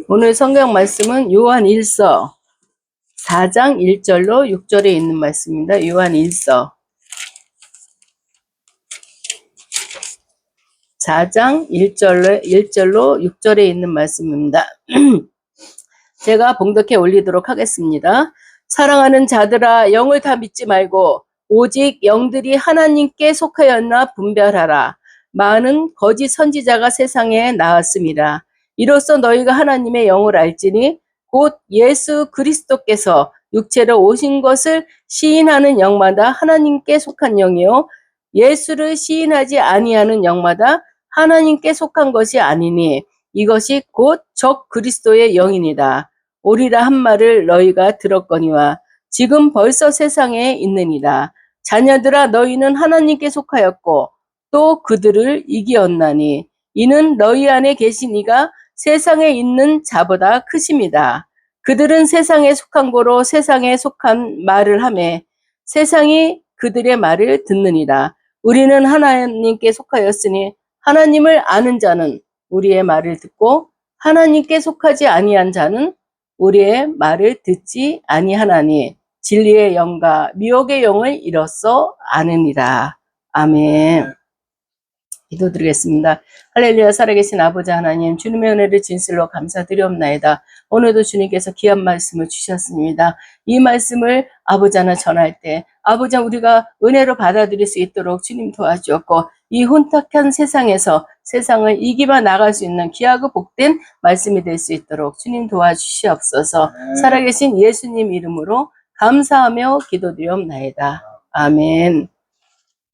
오늘 성경 말씀은 요한 1서 4장 1절로 6절에 있는 말씀입니다. 요한 1서 4장 1절로 6절에 있는 말씀입니다. 제가 봉독해 올리도록 하겠습니다. 사랑하는 자들아, 영을 다 믿지 말고 오직 영들이 하나님께 속하였나 분별하라. 많은 거짓 선지자가 세상에 나왔습니다. 이로써 너희가 하나님의 영을 알지니 곧 예수 그리스도께서 육체로 오신 것을 시인하는 영마다 하나님께 속한 영이요 예수를 시인하지 아니하는 영마다 하나님께 속한 것이 아니니 이것이 곧 적 그리스도의 영이니라. 오리라 한 말을 너희가 들었거니와 지금 벌써 세상에 있느니라. 자녀들아, 너희는 하나님께 속하였고 또 그들을 이기었나니 이는 너희 안에 계신 이가 세상에 있는 자보다 크심이다. 그들은 세상에 속한 고로 세상에 속한 말을 하매 세상이 그들의 말을 듣느니라. 우리는 하나님께 속하였으니 하나님을 아는 자는 우리의 말을 듣고 하나님께 속하지 아니한 자는 우리의 말을 듣지 아니하나니 진리의 영과 미혹의 영을 이로써 아느니라. 아멘. 기도드리겠습니다. 할렐루야. 살아계신 아버지 하나님, 주님의 은혜를 진실로 감사드리옵나이다. 오늘도 주님께서 귀한 말씀을 주셨습니다. 이 말씀을 아버지 하나 전할 때 아버지 우리가 은혜로 받아들일 수 있도록 주님 도와주었고 이 혼탁한 세상에서 세상을 이기며 나갈 수 있는 귀하고 복된 말씀이 될 수 있도록 주님 도와주시옵소서. 살아계신 예수님 이름으로 감사하며 기도드리옵나이다. 아멘.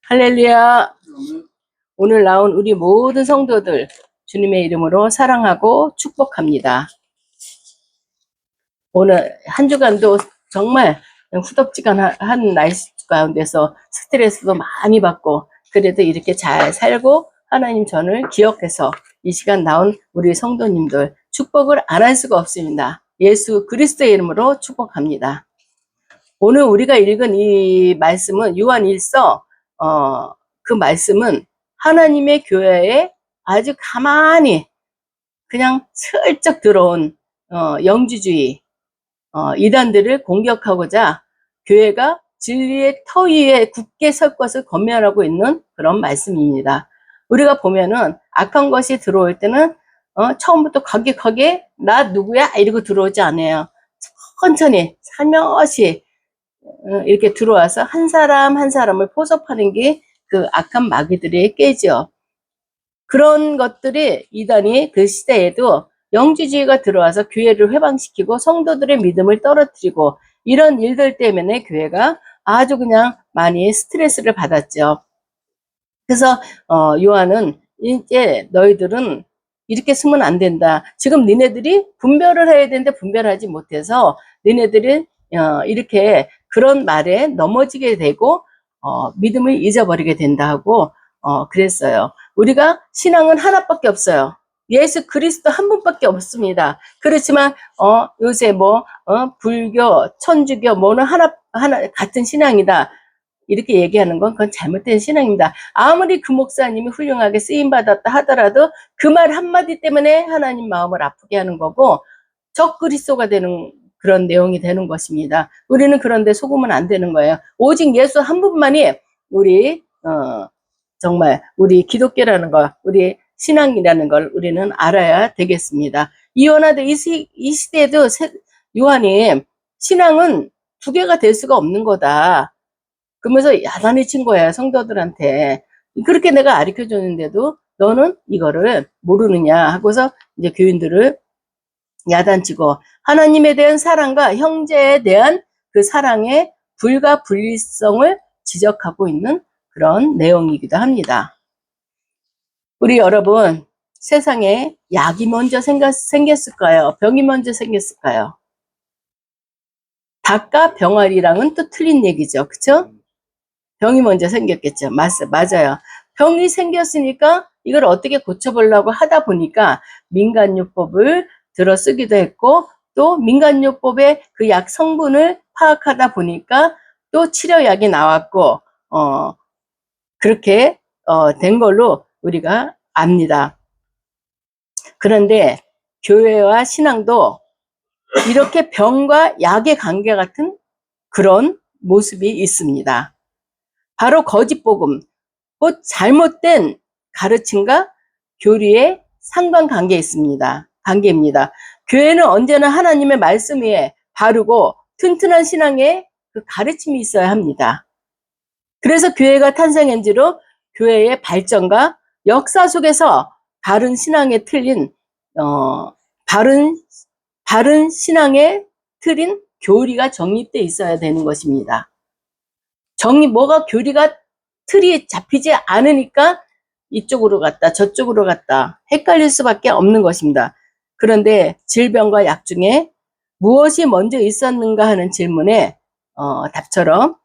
할렐루야. 오늘 나온 우리 모든 성도들 주님의 이름으로 사랑하고 축복합니다. 오늘 한 주간도 정말 후덥지근한 날씨 가운데서 스트레스도 많이 받고 그래도 이렇게 잘 살고 하나님 전을 기억해서 이 시간 나온 우리 성도님들 축복을 안 할 수가 없습니다. 예수 그리스도의 이름으로 축복합니다. 오늘 우리가 읽은 이 말씀은 요한 1서 그 말씀은 하나님의 교회에 아주 가만히 그냥 슬쩍 들어온 영주주의 이단들을 공격하고자 교회가 진리의 터 위에 굳게 설 것을 권면하고 있는 그런 말씀입니다. 우리가 보면은 악한 것이 들어올 때는 처음부터 가격하게 나 누구야 이러고 들어오지 않아요. 천천히 살며시 이렇게 들어와서 한 사람 한 사람을 포섭하는 게 그 악한 마귀들의 깨죠. 그런 것들이 이단이 그 시대에도 영주주의가 들어와서 교회를 회방시키고 성도들의 믿음을 떨어뜨리고 이런 일들 때문에 교회가 아주 그냥 많이 스트레스를 받았죠. 그래서 요한은 이제 너희들은 이렇게 쓰면 안 된다. 지금 니네들이 분별을 해야 되는데 분별하지 못해서 니네들이 이렇게 그런 말에 넘어지게 되고 믿음을 잊어버리게 된다고 그랬어요. 우리가 신앙은 하나밖에 없어요. 예수 그리스도 한 분밖에 없습니다. 그렇지만 요새 불교, 천주교 뭐는 하나 같은 신앙이다. 이렇게 얘기하는 건 그건 잘못된 신앙입니다. 아무리 그 목사님이 훌륭하게 쓰임 받았다 하더라도 그 말 한마디 때문에 하나님 마음을 아프게 하는 거고 적 그리스도가 되는 그런 내용이 되는 것입니다. 우리는 그런데 속으면 안 되는 거예요. 오직 예수 한 분만이 우리 정말 우리 기독교라는 거, 우리 신앙이라는 걸 우리는 알아야 되겠습니다. 이혼하되 이 시대에도 요한이 신앙은 두 개가 될 수가 없는 거다. 그러면서 야단을 친 거야, 성도들한테. 그렇게 내가 가르쳐 줬는데도 너는 이거를 모르느냐 하고서 이제 교인들을 야단치고 하나님에 대한 사랑과 형제에 대한 그 사랑의 불가분리성을 지적하고 있는 그런 내용이기도 합니다. 우리 여러분, 세상에 약이 먼저 생겼을까요? 병이 먼저 생겼을까요? 닭과 병아리랑은 또 틀린 얘기죠. 그쵸? 병이 먼저 생겼겠죠. 맞아요. 병이 생겼으니까 이걸 어떻게 고쳐보려고 하다 보니까 민간요법을 들어 쓰기도 했고 또 민간요법의 그 약 성분을 파악하다 보니까 또 치료약이 나왔고 그렇게 된 걸로 우리가 압니다. 그런데 교회와 신앙도 이렇게 병과 약의 관계 같은 그런 모습이 있습니다. 바로 거짓 복음, 곧 잘못된 가르침과 교리의 상관관계에 있습니다. 관계입니다. 교회는 언제나 하나님의 말씀 위에 바르고 튼튼한 신앙의 그 가르침이 있어야 합니다. 그래서 교회가 탄생한지로 교회의 발전과 역사 속에서 바른 신앙에 틀린 바른 신앙에 틀린 교리가 정립돼 있어야 되는 것입니다. 뭐가 교리가 틀이 잡히지 않으니까 이쪽으로 갔다 저쪽으로 갔다 헷갈릴 수밖에 없는 것입니다. 그런데 질병과 약 중에 무엇이 먼저 있었는가 하는 질문에 답처럼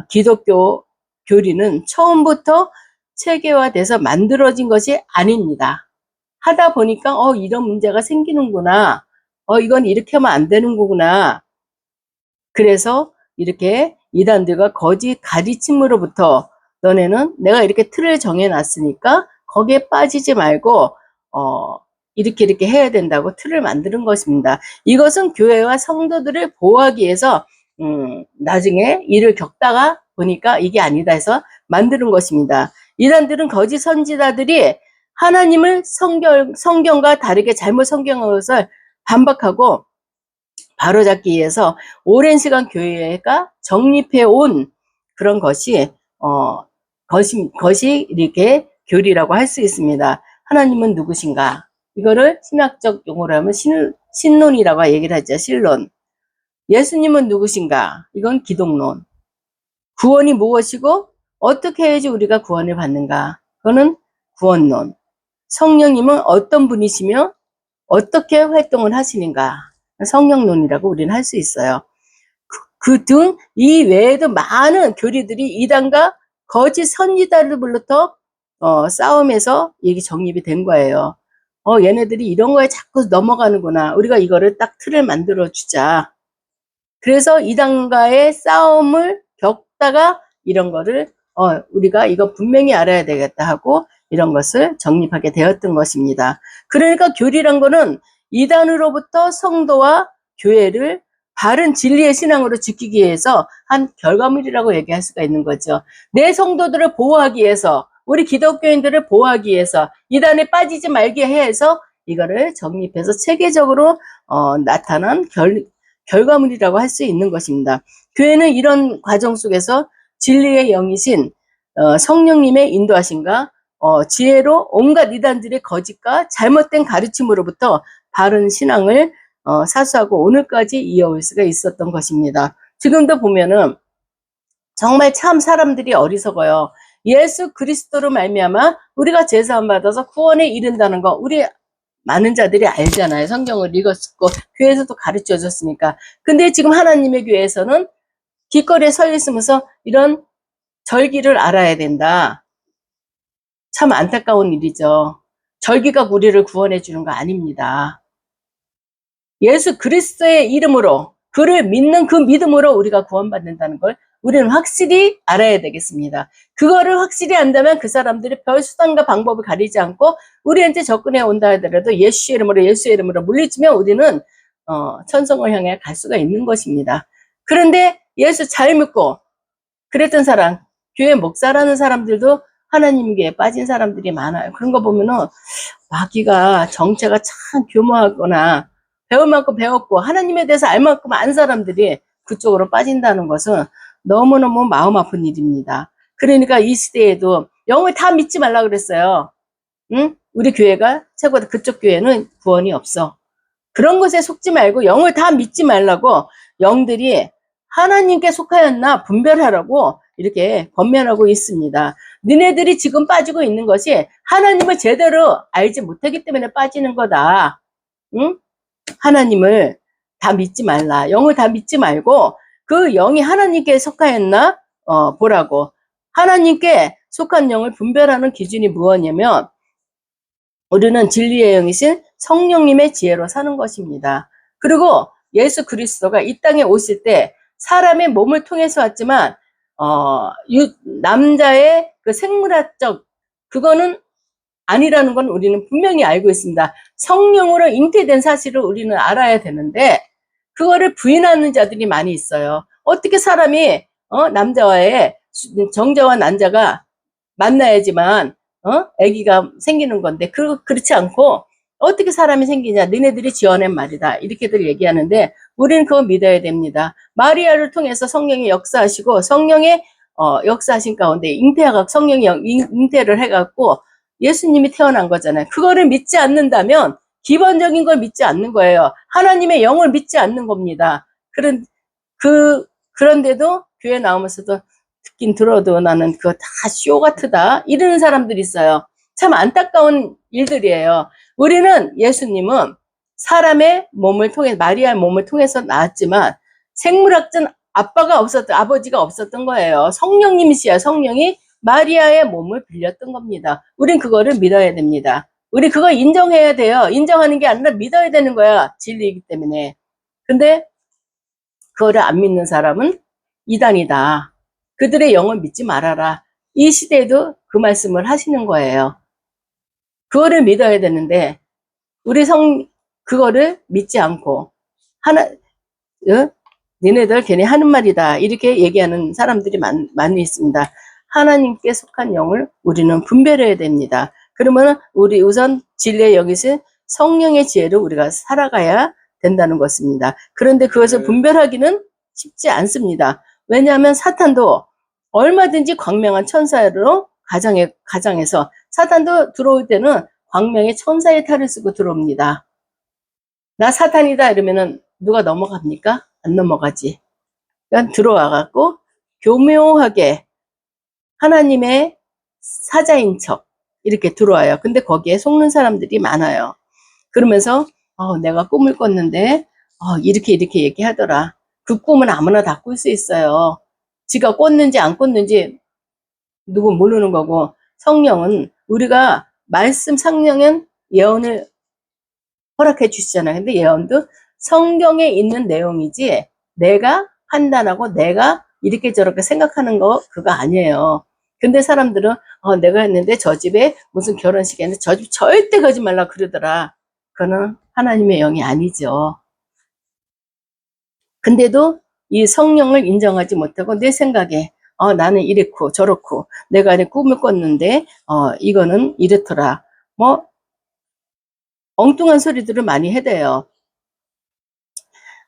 기독교 교리는 처음부터 체계화돼서 만들어진 것이 아닙니다. 하다 보니까 이런 문제가 생기는구나. 이건 이렇게 하면 안 되는 거구나. 그래서 이렇게 이단들과 거짓 가르침으로부터 너네는 내가 이렇게 틀을 정해놨으니까 거기에 빠지지 말고 이렇게 해야 된다고 틀을 만드는 것입니다. 이것은 교회와 성도들을 보호하기 위해서 나중에 일을 겪다가 보니까 이게 아니다 해서 만드는 것입니다. 이단들은 거짓 선지자들이 하나님을 성경과 다르게 잘못 성경한 것을 반박하고 바로잡기 위해서 오랜 시간 교회가 정립해 온 그런 것이 이렇게 교리라고 할 수 있습니다. 하나님은 누구신가? 이거를 신학적 용어로 하면 신론이라고 얘기를 하죠. 신론. 예수님은 누구신가? 이건 기독론. 구원이 무엇이고 어떻게 해야지 우리가 구원을 받는가? 그거는 구원론. 성령님은 어떤 분이시며 어떻게 활동을 하시는가? 성령론이라고 우리는 할 수 있어요. 그 등 이 외에도 많은 교리들이 이단과 거짓 선지자들로부터 싸움에서 이게 정립이 된 거예요. 얘네들이 이런 거에 자꾸 넘어가는구나. 우리가 이거를 딱 틀을 만들어 주자. 그래서 이단과의 싸움을 겪다가 이런 거를 우리가 이거 분명히 알아야 되겠다 하고 이런 것을 정립하게 되었던 것입니다. 그러니까 교리란 거는 이단으로부터 성도와 교회를 바른 진리의 신앙으로 지키기 위해서 한 결과물이라고 얘기할 수가 있는 거죠. 내 성도들을 보호하기 위해서, 우리 기독교인들을 보호하기 위해서, 이단에 빠지지 말게 해서 이거를 정립해서 체계적으로 나타난 결과물이라고 할 수 있는 것입니다. 교회는 이런 과정 속에서 진리의 영이신 성령님의 인도하심과 지혜로 온갖 이단들의 거짓과 잘못된 가르침으로부터 바른 신앙을 사수하고 오늘까지 이어올 수가 있었던 것입니다. 지금도 보면은 정말 참 사람들이 어리석어요. 예수 그리스도로 말미암아 우리가 제사함 받아서 구원에 이른다는 거 우리 많은 자들이 알잖아요. 성경을 읽었고 교회에서도 가르쳐 줬으니까. 근데 지금 하나님의 교회에서는 길거리에 서 있으면서 이런 절기를 알아야 된다. 참 안타까운 일이죠. 절기가 우리를 구원해 주는 거 아닙니다. 예수 그리스도의 이름으로 그를 믿는 그 믿음으로 우리가 구원받는다는 걸 우리는 확실히 알아야 되겠습니다. 그거를 확실히 안다면 그 사람들이 별 수단과 방법을 가리지 않고 우리한테 접근해 온다 하더라도 예수의 이름으로 물리치면 우리는 천성을 향해 갈 수가 있는 것입니다. 그런데 예수 잘 믿고 그랬던 사람, 교회 목사라는 사람들도 하나님께 빠진 사람들이 많아요. 그런 거 보면은 마귀가 정체가 참 교모하거나 배울 만큼 배웠고 하나님에 대해서 알 만큼 안 사람들이 그쪽으로 빠진다는 것은 너무너무 마음 아픈 일입니다. 그러니까 이 시대에도 영을 다 믿지 말라 그랬어요. 응? 우리 교회가 최고다. 그쪽 교회는 구원이 없어. 그런 것에 속지 말고 영을 다 믿지 말라고 영들이 하나님께 속하였나 분별하라고 이렇게 권면하고 있습니다. 너네들이 지금 빠지고 있는 것이 하나님을 제대로 알지 못하기 때문에 빠지는 거다. 응? 하나님을 다 믿지 말라. 영을 다 믿지 말고 그 영이 하나님께 속하였나 보라고. 하나님께 속한 영을 분별하는 기준이 무엇이냐면 우리는 진리의 영이신 성령님의 지혜로 사는 것입니다. 그리고 예수 그리스도가 이 땅에 오실 때 사람의 몸을 통해서 왔지만 남자의 그 생물학적 그거는 아니라는 건 우리는 분명히 알고 있습니다. 성령으로 잉태된 사실을 우리는 알아야 되는데 그거를 부인하는 자들이 많이 있어요. 어떻게 사람이 남자와의 정자와 난자가 만나야지만 아기가 생기는 건데 그렇지 않고 어떻게 사람이 생기냐 너네들이 지어낸 말이다 이렇게들 얘기하는데 우리는 그거 믿어야 됩니다. 마리아를 통해서 성령이 역사하시고 성령의 역사하신 가운데 잉태가 성령이 잉태를 해갖고 예수님이 태어난 거잖아요. 그거를 믿지 않는다면 기본적인 걸 믿지 않는 거예요. 하나님의 영을 믿지 않는 겁니다. 그런데도 교회 나오면서도 듣긴 들어도 나는 그거 다 쇼 같으다 이러는 사람들이 있어요. 참 안타까운 일들이에요. 우리는 예수님은 사람의 몸을 통해 마리아의 몸을 통해서 나왔지만 생물학적 아버지가 없었던 거예요. 성령님이시야. 성령이 마리아의 몸을 빌렸던 겁니다. 우린 그거를 믿어야 됩니다. 우리 그거 인정해야 돼요. 인정하는 게 아니라 믿어야 되는 거야. 진리이기 때문에. 근데 그거를 안 믿는 사람은 이단이다. 그들의 영을 믿지 말아라. 이 시대에도 그 말씀을 하시는 거예요. 그거를 믿어야 되는데 그거를 믿지 않고 니네들 걔네 하는 말이다 이렇게 얘기하는 사람들이 많이 있습니다. 하나님께 속한 영을 우리는 분별해야 됩니다. 그러면 우리 우선 진리의 영이신 성령의 지혜로 우리가 살아가야 된다는 것입니다. 그런데 그것을 분별하기는 쉽지 않습니다. 왜냐하면 사탄도 얼마든지 광명한 천사로 가정에서 사탄도 들어올 때는 광명의 천사의 탈을 쓰고 들어옵니다. 나 사탄이다 이러면은 누가 넘어갑니까? 안 넘어가지. 그러니까 들어와갖고 교묘하게 하나님의 사자인 척 이렇게 들어와요. 근데 거기에 속는 사람들이 많아요. 그러면서 내가 꿈을 꿨는데 이렇게 얘기하더라. 그 꿈은 아무나 다 꿀 수 있어요. 지가 꿨는지 안 꿨는지 누구 모르는 거고 성령은 우리가 성령은 예언을 허락해 주시잖아요. 근데 예언도 성경에 있는 내용이지 내가 판단하고 내가 이렇게 저렇게 생각하는 거 그거 아니에요. 근데 사람들은 내가 했는데 저 집에 무슨 결혼식이 했는데 저 집 절대 가지 말라 그러더라. 그거는 하나님의 영이 아니죠. 근데도 이 성령을 인정하지 못하고 내 생각에 나는 이렇고 저렇고 내가 꿈을 꿨는데 이거는 이렇더라. 뭐 엉뚱한 소리들을 많이 해대요.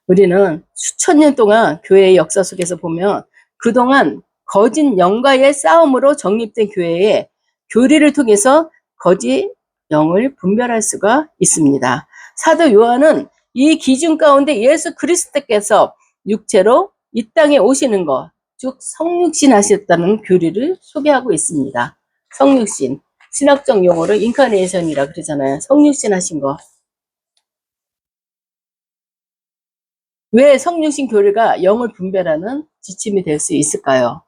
우리는 수천 년 동안 교회의 역사 속에서 보면 그동안 거짓 영과의 싸움으로 정립된 교회의 교리를 통해서 거짓 영을 분별할 수가 있습니다. 사도 요한은 이 기준 가운데 예수 그리스도께서 육체로 이 땅에 오시는 것, 즉 성육신 하셨다는 교리를 소개하고 있습니다. 성육신, 신학적 용어로 인카네이션이라 그러잖아요. 성육신 하신 거. 왜 성육신 교리가 영을 분별하는 지침이 될 수 있을까요?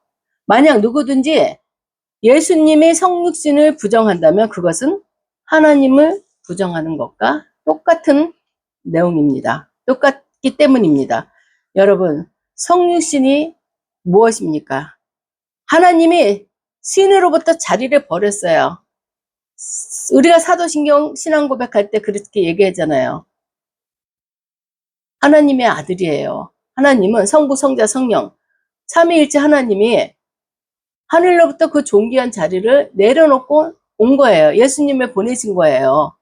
만약 누구든지 예수님의 성육신을 부정한다면 그것은 하나님을 부정하는 것과 똑같은 내용입니다. 똑같기 때문입니다. 여러분, 성육신이 무엇입니까? 하나님이 신으로부터 자리를 버렸어요. 우리가 사도신경 신앙 고백할 때 그렇게 얘기하잖아요. 하나님의 아들이에요. 하나님은 성부, 성자, 성령, 삼위일체 하나님이 하늘로부터 그 존귀한 자리를 내려놓고 온 거예요. 예수님을 보내신 거예요.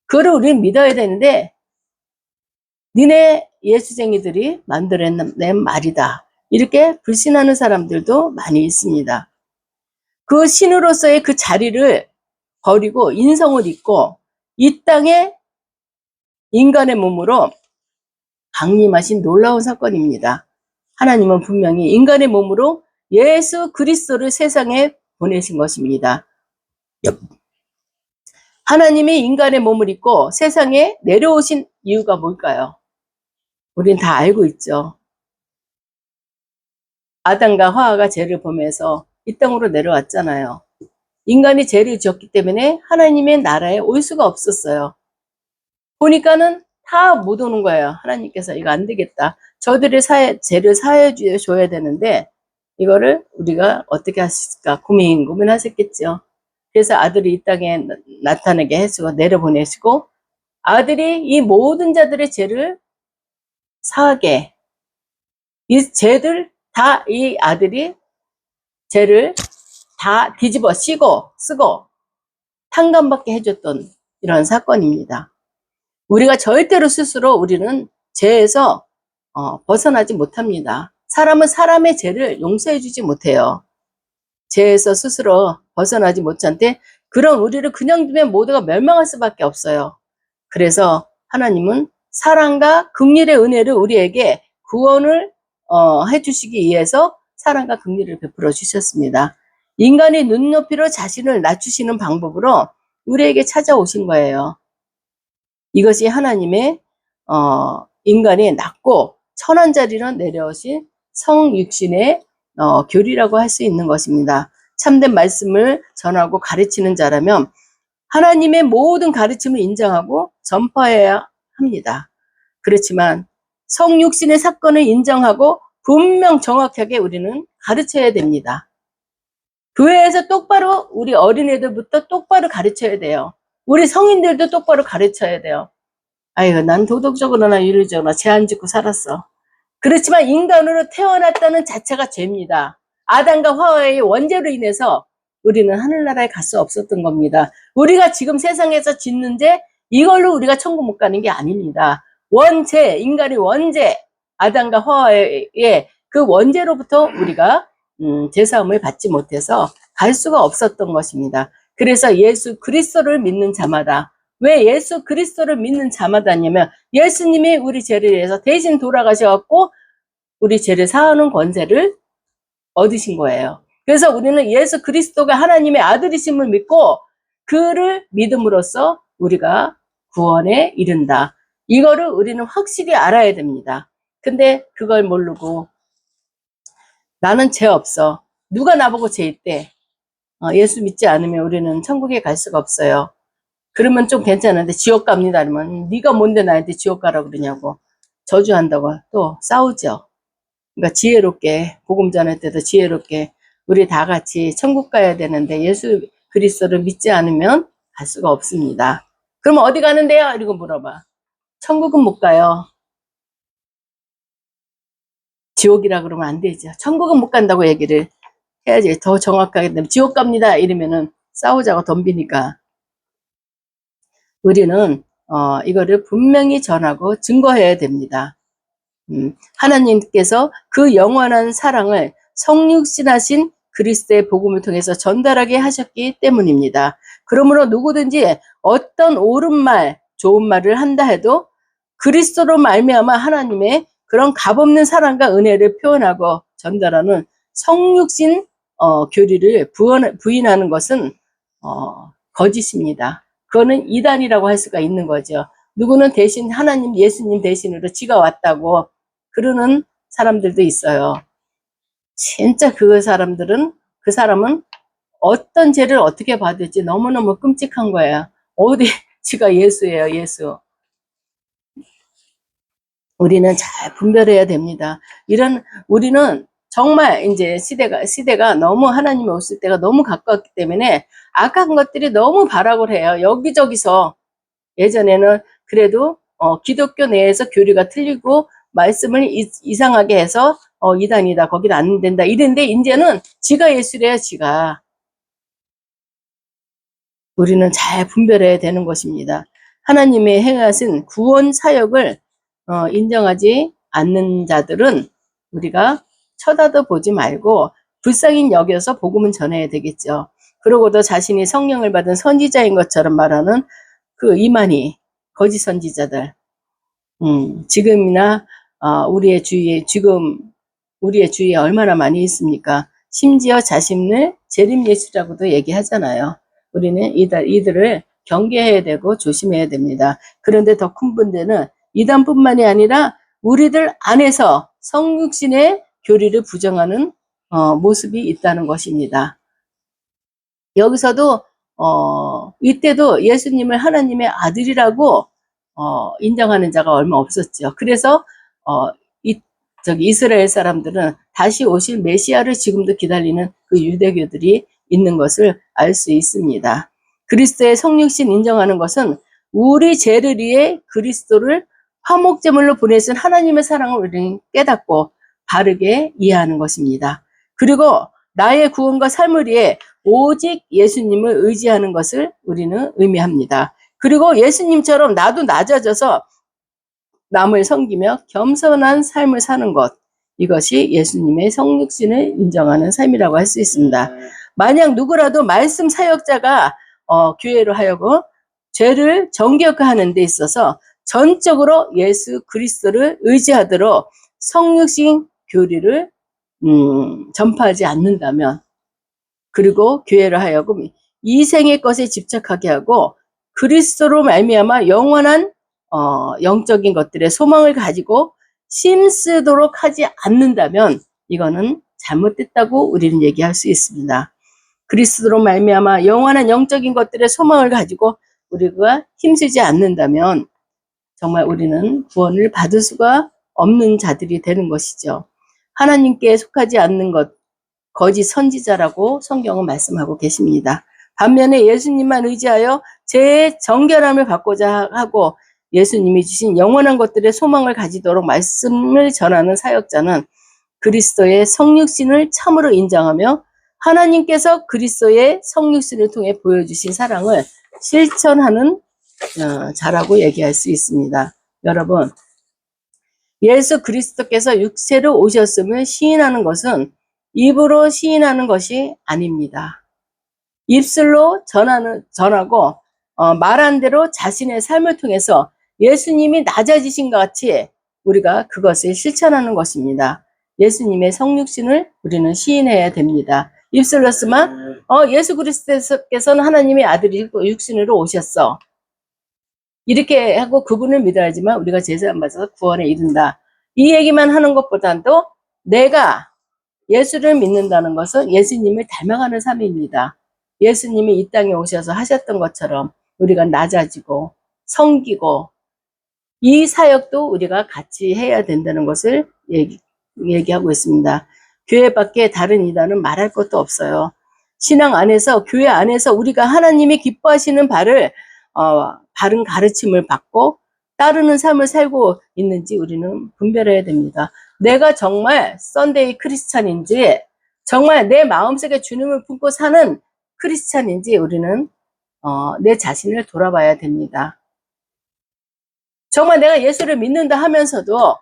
그거를 우리는 믿어야 되는데 니네 예수쟁이들이 만들어낸 말이다. 이렇게 불신하는 사람들도 많이 있습니다. 그 신으로서의 그 자리를 버리고 인성을 입고 이 땅에 인간의 몸으로 강림하신 놀라운 사건입니다. 하나님은 분명히 인간의 몸으로 예수 그리스도를 세상에 보내신 것입니다. 하나님이 인간의 몸을 입고 세상에 내려오신 이유가 뭘까요? 우린 다 알고 있죠. 아담과 하와가 죄를 범해서 이 땅으로 내려왔잖아요. 인간이 죄를 지었기 때문에 하나님의 나라에 올 수가 없었어요. 보니까는 다 못 오는 거예요. 하나님께서 이거 안 되겠다. 저들의 죄를 사해 줘야 되는데 이거를 우리가 어떻게 하실까 고민하셨겠죠. 그래서 아들이 이 땅에 나타나게 해주고 내려보내시고 아들이 이 모든 자들의 죄를 사하게 이 죄들 다 이 아들이 죄를 다 뒤집어 쓰고 탕감받게 해줬던 이런 사건입니다. 우리가 절대로 스스로 우리는 죄에서 벗어나지 못합니다. 사람은 사람의 죄를 용서해 주지 못해요. 죄에서 스스로 벗어나지 못한데 그런 우리를 그냥 두면 모두가 멸망할 수밖에 없어요. 그래서 하나님은 사랑과 긍휼의 은혜를 우리에게 구원을 해주시기 위해서 사랑과 긍휼을 베풀어 주셨습니다. 인간이 눈높이로 자신을 낮추시는 방법으로 우리에게 찾아오신 거예요. 이것이 하나님의 인간이 낮고 천한 자리로 내려오신 성육신의 교리라고 할 수 있는 것입니다. 참된 말씀을 전하고 가르치는 자라면 하나님의 모든 가르침을 인정하고 전파해야 합니다. 그렇지만 성육신의 사건을 인정하고 분명 정확하게 우리는 가르쳐야 됩니다. 교회에서 똑바로 우리 어린애들부터 똑바로 가르쳐야 돼요. 우리 성인들도 똑바로 가르쳐야 돼요. 아유, 난 도덕적으로나 윤리적으로나 죄 안 짓고 살았어. 그렇지만 인간으로 태어났다는 자체가 죄입니다. 아담과 하와의 원죄로 인해서 우리는 하늘나라에 갈 수 없었던 겁니다. 우리가 지금 세상에서 짓는 죄, 이걸로 우리가 천국 못 가는 게 아닙니다. 원죄, 인간의 원죄, 아담과 하와의 그 원죄로부터 우리가 죄사함을 받지 못해서 갈 수가 없었던 것입니다. 그래서 예수 그리스도를 믿는 자마다, 왜 예수 그리스도를 믿는 자마다냐면 예수님이 우리 죄를 위해서 대신 돌아가셔갖고 우리 죄를 사하는 권세를 얻으신 거예요. 그래서 우리는 예수 그리스도가 하나님의 아들이심을 믿고 그를 믿음으로써 우리가 구원에 이른다. 이거를 우리는 확실히 알아야 됩니다. 근데 그걸 모르고 나는 죄 없어. 누가 나보고 죄 있대. 예수 믿지 않으면 우리는 천국에 갈 수가 없어요. 그러면 좀 괜찮은데 지옥 갑니다. 그러면 네가 뭔데 나한테 지옥 가라고 그러냐고 저주한다고 또 싸우죠. 그러니까 지혜롭게 복음 전할 때도 지혜롭게 우리 다 같이 천국 가야 되는데 예수 그리스도를 믿지 않으면 갈 수가 없습니다. 그럼 어디 가는데요? 이러고 물어봐. 천국은 못 가요. 지옥이라 그러면 안 되죠. 천국은 못 간다고 얘기를 해야지 더 정확하게 되면 지옥 갑니다 이러면은 싸우자고 덤비니까 우리는 이거를 분명히 전하고 증거해야 됩니다. 하나님께서 그 영원한 사랑을 성육신하신 그리스도의 복음을 통해서 전달하게 하셨기 때문입니다. 그러므로 누구든지 어떤 옳은 말, 좋은 말을 한다 해도 그리스도로 말미암아 하나님의 그런 값없는 사랑과 은혜를 표현하고 전달하는 성육신 교리를 부인하는 것은 거짓입니다. 그거는 이단이라고 할 수가 있는 거죠. 누구는 대신 하나님 예수님 대신으로 지가 왔다고 그러는 사람들도 있어요. 진짜 그 사람은 어떤 죄를 어떻게 받을지 너무너무 끔찍한 거예요. 어디 지가 예수예요, 예수. 우리는 잘 분별해야 됩니다. 우리는 정말 이제 시대가 너무 하나님이 오실 때가 너무 가까웠기 때문에 악한 것들이 너무 발악을 해요. 여기저기서. 예전에는 그래도 기독교 내에서 교리가 틀리고 말씀을 이상하게 해서 이단이다 거기는 안 된다 이랬는데 이제는 지가 예수래요. 지가. 우리는 잘 분별해야 되는 것입니다. 하나님의 행하신 구원 사역을 인정하지 않는 자들은 우리가 쳐다도 보지 말고 불쌍히 여겨서 복음은 전해야 되겠죠. 그러고도 자신이 성령을 받은 선지자인 것처럼 말하는 그 이만희 거짓 선지자들, 지금이나 우리의 주위에 얼마나 많이 있습니까? 심지어 자신을 재림 예수라고도 얘기하잖아요. 우리는 이들을 경계해야 되고 조심해야 됩니다. 그런데 더 큰 문제는 이단뿐만이 아니라 우리들 안에서 성육신의 교리를 부정하는 모습이 있다는 것입니다. 여기서도 이때도 예수님을 하나님의 아들이라고 인정하는 자가 얼마 없었죠. 그래서 이스라엘 사람들은 다시 오실 메시아를 지금도 기다리는 그 유대교들이 있는 것을 알 수 있습니다. 그리스도의 성육신 인정하는 것은 우리 죄를 위해 그리스도를 화목제물로 보내신 하나님의 사랑을 우리는 깨닫고 바르게 이해하는 것입니다. 그리고 나의 구원과 삶을 위해 오직 예수님을 의지하는 것을 우리는 의미합니다. 그리고 예수님처럼 나도 낮아져서 남을 섬기며 겸손한 삶을 사는 것, 이것이 예수님의 성육신을 인정하는 삶이라고 할 수 있습니다. 만약 누구라도 말씀 사역자가 교회로 하여금 죄를 정결하는 데 있어서 전적으로 예수 그리스도를 의지하도록 성육신 교리를 전파하지 않는다면, 그리고 교회를 하여금 이생의 것에 집착하게 하고 그리스도로 말미암아 영원한 영적인 것들의 소망을 가지고 힘쓰도록 하지 않는다면 이거는 잘못됐다고 우리는 얘기할 수 있습니다. 그리스도로 말미암아 영원한 영적인 것들의 소망을 가지고 우리가 힘쓰지 않는다면 정말 우리는 구원을 받을 수가 없는 자들이 되는 것이죠. 하나님께 속하지 않는 것, 거짓 선지자라고 성경은 말씀하고 계십니다. 반면에 예수님만 의지하여 제 정결함을 받고자 하고 예수님이 주신 영원한 것들의 소망을 가지도록 말씀을 전하는 사역자는 그리스도의 성육신을 참으로 인정하며 하나님께서 그리스도의 성육신을 통해 보여주신 사랑을 실천하는 자라고 얘기할 수 있습니다. 여러분, 예수 그리스도께서 육체로 오셨음을 시인하는 것은 입으로 시인하는 것이 아닙니다. 입술로 전하고 말한 대로 자신의 삶을 통해서 예수님이 낮아지신 것 같이 우리가 그것을 실천하는 것입니다. 예수님의 성육신을 우리는 시인해야 됩니다. 입술로서만 예수 그리스도께서는 하나님의 아들이고 육신으로 오셨어. 이렇게 하고 그분을 믿어야지만 우리가 제사함 받아서 구원에 이른다. 이 얘기만 하는 것보다도 내가 예수를 믿는다는 것은 예수님을 닮아가는 삶입니다. 예수님이 이 땅에 오셔서 하셨던 것처럼 우리가 낮아지고 섬기고 이 사역도 우리가 같이 해야 된다는 것을 얘기하고 있습니다. 교회 밖에 다른 이단은 말할 것도 없어요. 신앙 안에서, 교회 안에서 우리가 하나님이 기뻐하시는 바른 가르침을 받고 따르는 삶을 살고 있는지 우리는 분별해야 됩니다. 내가 정말 썬데이 크리스찬인지, 정말 내 마음속에 주님을 품고 사는 크리스찬인지 우리는 내 자신을 돌아봐야 됩니다. 정말 내가 예수를 믿는다 하면서도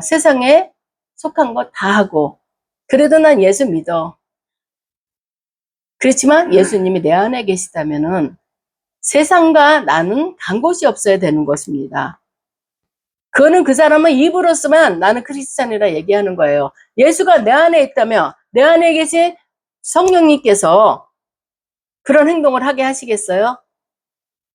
세상에 속한 거 다 하고 그래도 난 예수 믿어. 그렇지만 예수님이 내 안에 계시다면은 세상과 나는 간 곳이 없어야 되는 것입니다. 그거는 그 사람은 입으로서만 나는 크리스찬이라 얘기하는 거예요. 예수가 내 안에 있다면 내 안에 계신 성령님께서 그런 행동을 하게 하시겠어요?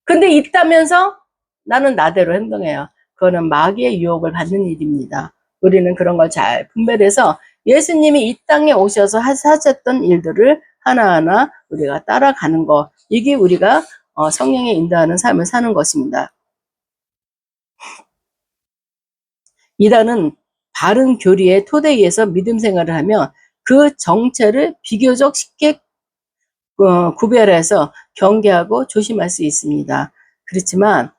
근데 있다면서 나는 나대로 행동해요. 그거는 마귀의 유혹을 받는 일입니다. 우리는 그런 걸 잘 분별해서 예수님이 이 땅에 오셔서 하셨던 일들을 하나하나 우리가 따라가는 것, 이게 우리가 성령에 인도하는 삶을 사는 것입니다. 이단은 바른 교리의 토대에서 믿음 생활을 하며 그 정체를 비교적 쉽게 구별해서 경계하고 조심할 수 있습니다. 그렇지만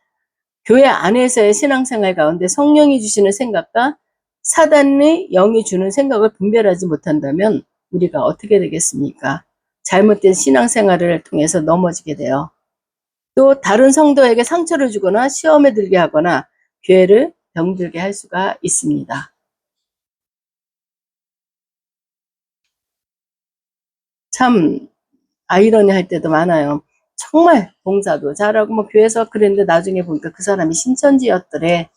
교회 안에서의 신앙생활 가운데 성령이 주시는 생각과 사단의 영이 주는 생각을 분별하지 못한다면 우리가 어떻게 되겠습니까? 잘못된 신앙생활을 통해서 넘어지게 돼요. 또 다른 성도에게 상처를 주거나 시험에 들게 하거나 교회를 병들게 할 수가 있습니다. 참 아이러니할 때도 많아요. 정말 봉사도 잘하고 뭐 교회에서 그랬는데 나중에 보니까 그 사람이 신천지였더래.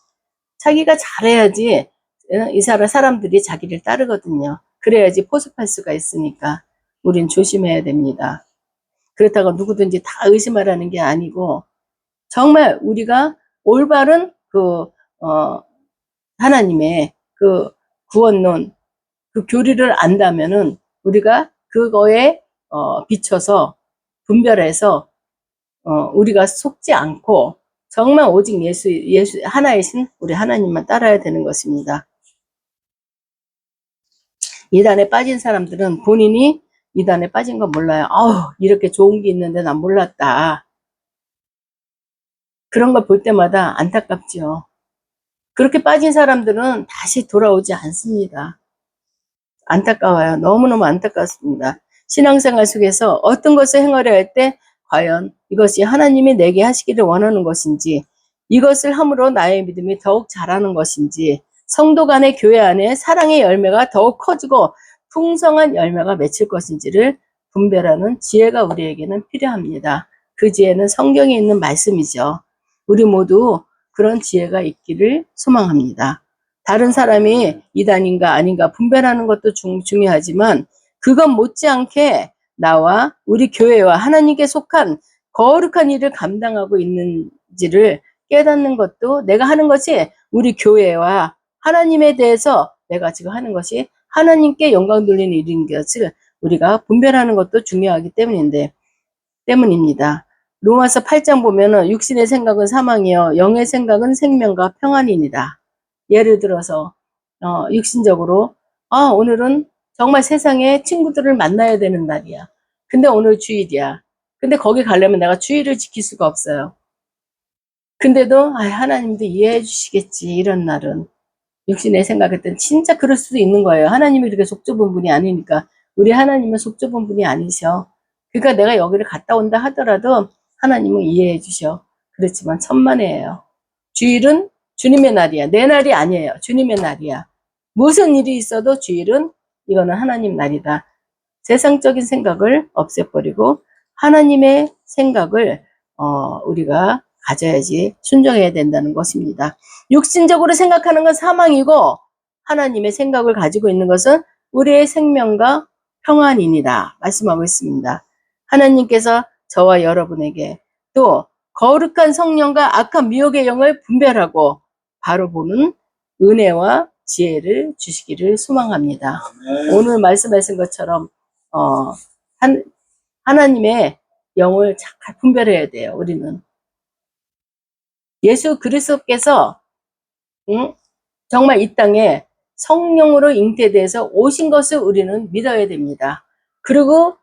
자기가 잘해야지 이 사람들이 자기를 따르거든요. 그래야지 포섭할 수가 있으니까 우린 조심해야 됩니다. 그렇다고 누구든지 다 의심하라는 게 아니고 정말 우리가 올바른 하나님의 그 구원론, 그 교리를 안다면은 우리가 그거에 비춰서 분별해서 우리가 속지 않고 정말 오직 예수 하나이신 우리 하나님만 따라야 되는 것입니다. 이단에 빠진 사람들은 본인이 이단에 빠진 거 몰라요. 이렇게 좋은 게 있는데 난 몰랐다. 그런 걸 볼 때마다 안타깝죠. 그렇게 빠진 사람들은 다시 돌아오지 않습니다. 안타까워요. 너무너무 안타깝습니다. 신앙생활 속에서 어떤 것을 행하려 할 때 과연 이것이 하나님이 내게 하시기를 원하는 것인지, 이것을 함으로 나의 믿음이 더욱 자라는 것인지, 성도 간의 교회 안에 사랑의 열매가 더욱 커지고 풍성한 열매가 맺힐 것인지를 분별하는 지혜가 우리에게는 필요합니다. 그 지혜는 성경에 있는 말씀이죠. 우리 모두 그런 지혜가 있기를 소망합니다. 다른 사람이 이단인가 아닌가 분별하는 것도 중요하지만, 그것 못지않게 나와 우리 교회와 하나님께 속한 거룩한 일을 감당하고 있는지를 깨닫는 것도, 내가 하는 것이 우리 교회와 하나님에 대해서 내가 지금 하는 것이 하나님께 영광 돌리는 일인 것을 우리가 분별하는 것도 중요하기 때문입니다. 로마서 8장 보면은 육신의 생각은 사망이요 영의 생각은 생명과 평안이니라. 예를 들어서 육신적으로 오늘은 정말 세상에 친구들을 만나야 되는 날이야. 근데 오늘 주일이야. 근데 거기 가려면 내가 주일을 지킬 수가 없어요. 근데도 하나님도 이해해 주시겠지, 이런 날은. 육신의 생각했더니 진짜 그럴 수도 있는 거예요. 하나님이 그렇게 속 좁은 분이 아니니까. 우리 하나님은 속 좁은 분이 아니셔. 그러니까 내가 여기를 갔다 온다 하더라도 하나님은 이해해 주셔. 그렇지만 천만에요. 주일은 주님의 날이야. 내 날이 아니에요. 주님의 날이야. 무슨 일이 있어도 주일은 이거는 하나님 날이다. 세상적인 생각을 없애버리고 하나님의 생각을 우리가 가져야지, 순종해야 된다는 것입니다. 육신적으로 생각하는 건 사망이고, 하나님의 생각을 가지고 있는 것은 우리의 생명과 평안이니라 말씀하고 있습니다. 하나님께서 저와 여러분에게 또 거룩한 성령과 악한 미혹의 영을 분별하고 바로 보는 은혜와 지혜를 주시기를 소망합니다. 오늘 말씀하신 것처럼 하나님의 영을 잘 분별해야 돼요. 우리는 예수 그리스도께서 정말 이 땅에 성령으로 잉태돼서 오신 것을 우리는 믿어야 됩니다. 그리고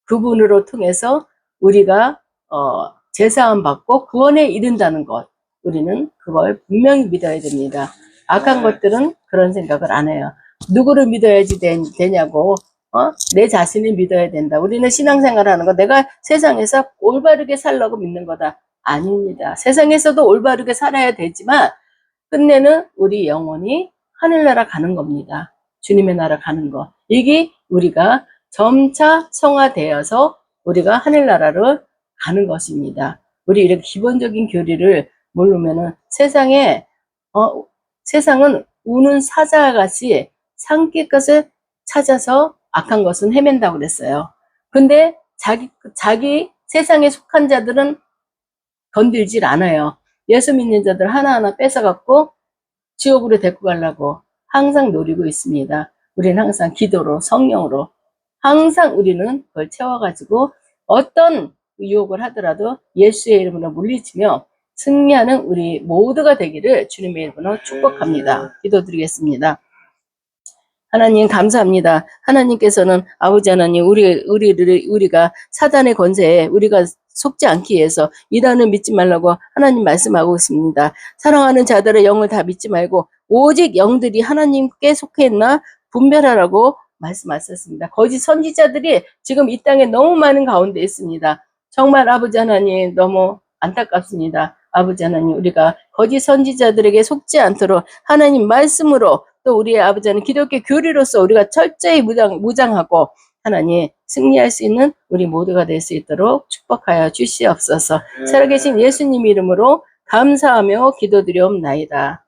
그분으로 통해서 우리가 제사함 받고 구원에 이른다는 것, 우리는 그걸 분명히 믿어야 됩니다. 악한 것들은 그런 생각을 안 해요. 누구를 믿어야지 되냐고, 내 자신을 믿어야 된다. 우리는 신앙생활하는 거 내가 세상에서 올바르게 살라고 믿는 거다. 아닙니다. 세상에서도 올바르게 살아야 되지만 끝내는 우리 영혼이 하늘나라 가는 겁니다. 주님의 나라 가는 거. 이게 우리가 점차 성화되어서 우리가 하늘나라를 가는 것입니다. 우리 이렇게 기본적인 교리를 모르면은 세상은 우는 사자같이 삼킬 것을 찾아서 악한 것은 헤맨다고 그랬어요. 근데 자기 세상에 속한 자들은 건들질 않아요. 예수 믿는 자들 하나하나 뺏어갖고 지옥으로 데리고 가려고 항상 노리고 있습니다. 우리는 항상 기도로, 성령으로 항상 우리는 그걸 채워가지고 어떤 유혹을 하더라도 예수의 이름으로 물리치며 승리하는 우리 모두가 되기를 주님의 이름으로 축복합니다. 기도드리겠습니다. 하나님 감사합니다. 하나님께서는 아버지 하나님 우리가 사단의 권세에 우리가 속지 않기 위해서 이단을 믿지 말라고 하나님 말씀하고 있습니다. 사랑하는 자들의 영을 다 믿지 말고 오직 영들이 하나님께 속해 있나 분별하라고 말씀하셨습니다. 거짓 선지자들이 지금 이 땅에 너무 많은 가운데 있습니다. 정말 아버지 하나님 너무 안타깝습니다. 아버지 하나님 우리가 거짓 선지자들에게 속지 않도록 하나님 말씀으로 또 우리의 아버지 하나님 기독교 교리로서 우리가 철저히 무장하고 하나님 승리할 수 있는 우리 모두가 될 수 있도록 축복하여 주시옵소서. 살아계신 예수님 이름으로 감사하며 기도드리옵나이다.